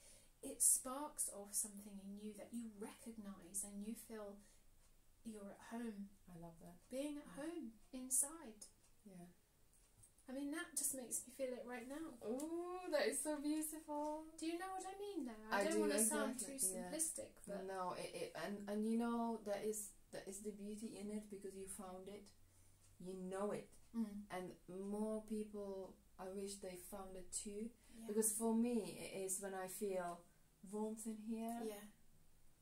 [SPEAKER 2] it sparks off something in you that you recognise and you feel you're at home.
[SPEAKER 1] I love that.
[SPEAKER 2] Being at home, inside.
[SPEAKER 1] Yeah.
[SPEAKER 2] I mean, that just makes me feel it right now.
[SPEAKER 1] Oh, that is so beautiful.
[SPEAKER 2] Do you know what I mean though?
[SPEAKER 1] I
[SPEAKER 2] don't
[SPEAKER 1] do,
[SPEAKER 2] want to
[SPEAKER 1] exactly,
[SPEAKER 2] sound too simplistic, but
[SPEAKER 1] no, and you know, that is the beauty in it, because you found it, you know it, and more people, I wish they found it too, because for me it is when I feel warmth in here,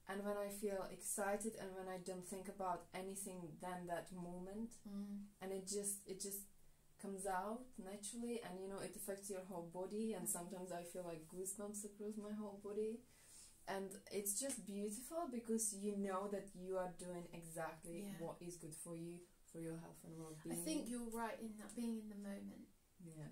[SPEAKER 1] and when I feel excited, and when I don't think about anything than that moment, and it just comes out naturally, and you know, it affects your whole body, and sometimes I feel like goosebumps across my whole body, and it's just beautiful, because you know that you are doing exactly what is good for you, for your health and well-being.
[SPEAKER 2] I think you're right in that, being in the moment.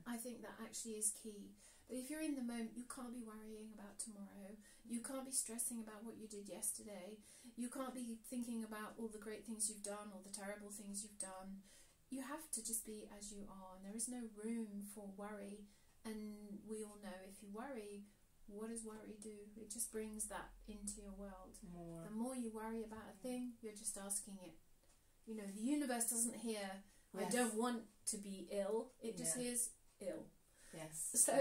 [SPEAKER 2] I think that actually is key. But if you're in the moment, you can't be worrying about tomorrow, you can't be stressing about what you did yesterday, you can't be thinking about all the great things you've done or the terrible things you've done. You have to just be as you are, and there is no room for worry. And we all know, if you worry, what does worry do? It just brings that into your world. The more you worry about a thing, you're just asking it. You know, the universe doesn't hear, I don't want to be ill, it just hears ill. So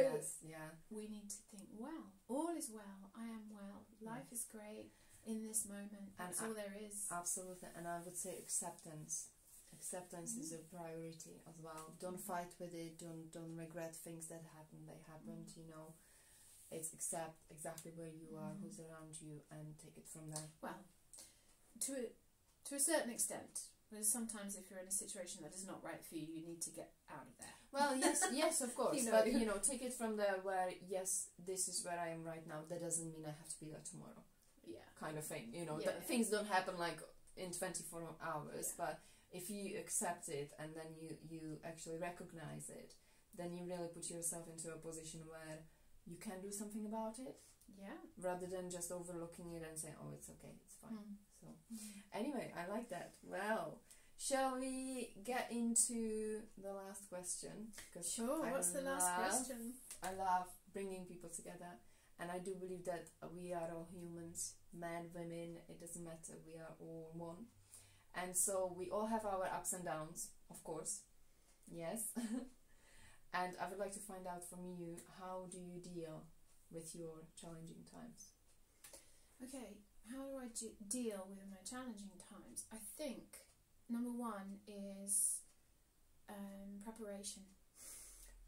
[SPEAKER 2] we need to think, well, all is well, I am well, life is great in this moment, that's all there is.
[SPEAKER 1] Absolutely, and I would say acceptance. Acceptance is a priority as well. Don't fight with it, don't regret things that happened, they happened, you know. It's accept exactly where you are, who's around you, and take it from there.
[SPEAKER 2] Well, to a certain extent, because sometimes if you're in a situation that is not right for you, you need to get out of there.
[SPEAKER 1] Well, yes, of course. But, you know, take it from there where, yes, this is where I am right now. That doesn't mean I have to be there tomorrow. Kind of thing. You know, things don't happen like in 24 hours. But if you accept it and then you actually recognize it, then you really put yourself into a position where you can do something about it. Rather than just overlooking it and saying, oh, it's okay, it's fine. So, anyway, I like that. Well, shall we get into the last question?
[SPEAKER 2] Sure, what's the last question?
[SPEAKER 1] I love bringing people together, and I do believe that we are all humans, men, women, it doesn't matter, we are all one. And so we all have our ups and downs, of course. Yes. And I would like to find out from you, how do you deal with your challenging times?
[SPEAKER 2] Okay, how do I deal with my challenging times? I think number one is preparation.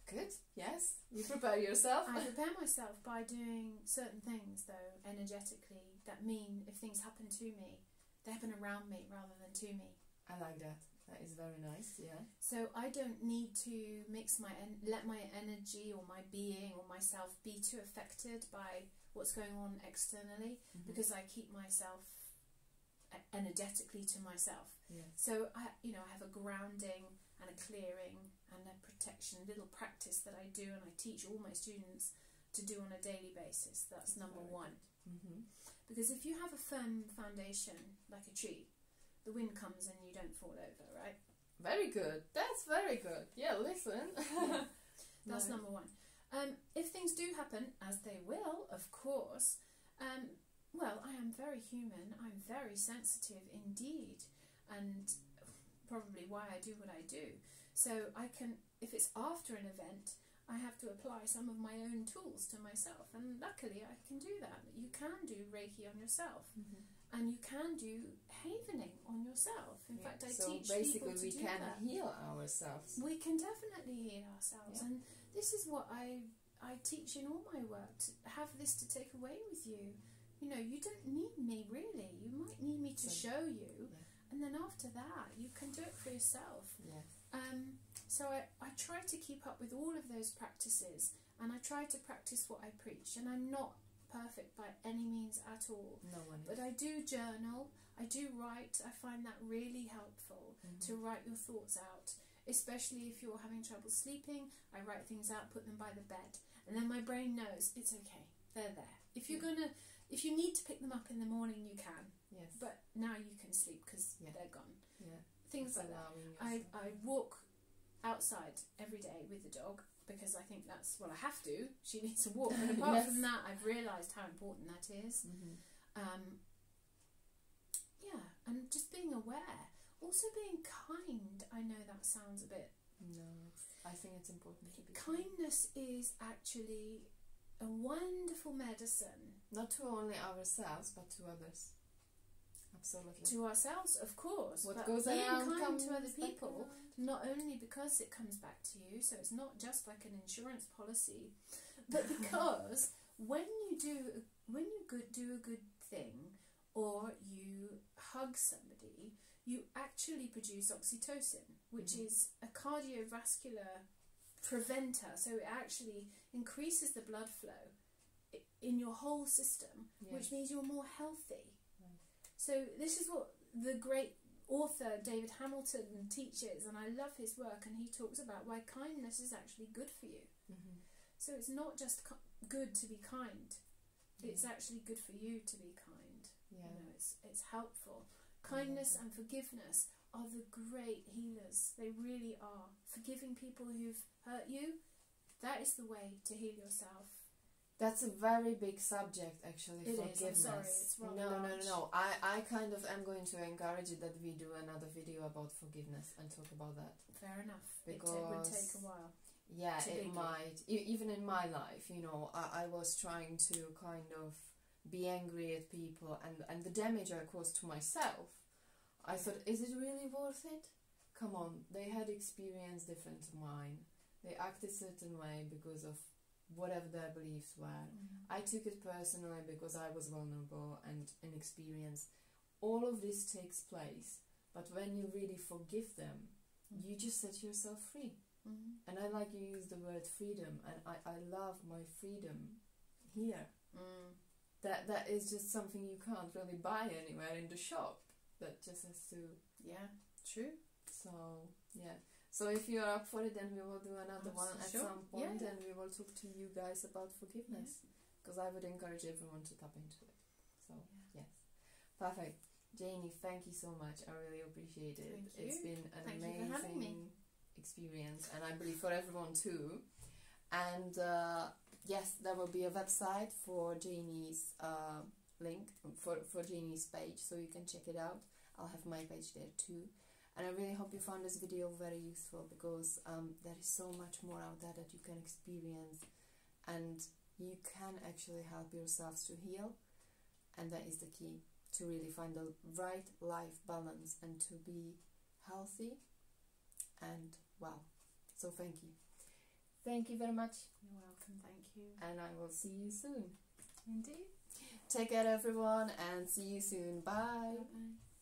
[SPEAKER 1] Good, yes. You prepare yourself.
[SPEAKER 2] I prepare myself by doing certain things, though, energetically, that mean if things happen to me, they happen around me rather than to me.
[SPEAKER 1] I like that. That is very nice, yeah.
[SPEAKER 2] So I don't need to let my energy or my being or myself be too affected by what's going on externally, because I keep myself energetically to myself. So I have a grounding and a clearing and a protection, little practice that I do, and I teach all my students to do on a daily basis. That's number one. Because if you have a firm foundation, like a tree, the wind comes and you don't fall over, right?
[SPEAKER 1] Very good. That's very good. Yeah, listen.
[SPEAKER 2] That's number one. If things do happen, as they will, of course, well, I am very human. I'm very sensitive indeed, and probably why I do what I do. So I can, if it's after an event, I have to apply some of my own tools to myself, and luckily I can do that. You can do Reiki on yourself, and you can do havening on yourself. In fact, I teach people to do that. So basically we can
[SPEAKER 1] heal ourselves.
[SPEAKER 2] We can definitely heal ourselves, and this is what I teach in all my work. Have this to take away with you. You know, you don't need me really. You might need me to show you, and then after that you can do it for yourself. So I try to keep up with all of those practices, and I try to practice what I preach, and I'm not perfect by any means at all.
[SPEAKER 1] No one is.
[SPEAKER 2] But I do journal, I do write. I find that really helpful to write your thoughts out, especially if you're having trouble sleeping. I write things out, put them by the bed, and then my brain knows it's okay, they're there. If you're if you need to pick them up in the morning, you can. But now you can sleep because they're gone. Things like that. I walk outside every day with the dog, because I think that's, well, I have to. She needs a walk. But apart from that, I've realised how important that is. Yeah, and just being aware. Also being kind. I know that sounds a bit...
[SPEAKER 1] No, I think it's important to be
[SPEAKER 2] kindness is actually a wonderful medicine.
[SPEAKER 1] Not to only ourselves, but to others. Absolutely.
[SPEAKER 2] To ourselves, of course.
[SPEAKER 1] What
[SPEAKER 2] but
[SPEAKER 1] goes
[SPEAKER 2] being
[SPEAKER 1] around
[SPEAKER 2] kind
[SPEAKER 1] comes
[SPEAKER 2] to other
[SPEAKER 1] back
[SPEAKER 2] people,
[SPEAKER 1] around.
[SPEAKER 2] not only because it comes back to you, so it's not just like an insurance policy, but because when you do a good thing, or you hug somebody, you actually produce oxytocin, which is a cardiovascular preventer. So it actually increases the blood flow in your whole system, which means you're more healthy. So this is what the great author David Hamilton teaches, and I love his work, and he talks about why kindness is actually good for you. So it's not just good to be kind, it's actually good for you to be kind. You know, it's helpful. Kindness and forgiveness are the great healers. They really are. Forgiving people who've hurt you, that is the way to heal yourself.
[SPEAKER 1] That's a very big subject, actually.
[SPEAKER 2] It
[SPEAKER 1] forgiveness.
[SPEAKER 2] Is. I'm sorry, it's rather large.
[SPEAKER 1] No. I kind of am going to encourage it that we do another video about forgiveness and talk about that.
[SPEAKER 2] Fair enough.
[SPEAKER 1] Because
[SPEAKER 2] it would take a while.
[SPEAKER 1] Yeah, it might. Even in my life, you know, I was trying to kind of be angry at people, and the damage I caused to myself, I thought, is it really worth it? Come on, they had experience different to mine. They acted a certain way because of whatever their beliefs were. I took it personally because I was vulnerable and inexperienced. All of this takes place, but when you really forgive them, you just set yourself free. And I like you use the word freedom, and I love my freedom here. That is just something you can't really buy anywhere in the shop. That just has to...
[SPEAKER 2] Yeah, true.
[SPEAKER 1] So, yeah. So if you're up for it, then we will do another one at some point, and we will talk to you guys about forgiveness. Because I would encourage everyone to tap into it. So, yes. Perfect. Janie, thank you so much. I really appreciate it. It's been an amazing experience, and I believe for everyone too. And yes, there will be a website for Janie's link, for Janie's page, so you can check it out. I'll have my page there too. And I really hope you found this video very useful, because there is so much more out there that you can experience, and you can actually help yourselves to heal, and that is the key, to really find the right life balance and to be healthy and well. So thank you. Thank you very much.
[SPEAKER 2] You're welcome, thank you.
[SPEAKER 1] And I will see you soon.
[SPEAKER 2] Indeed.
[SPEAKER 1] Take care everyone, and see you soon. Bye.
[SPEAKER 2] Bye-bye.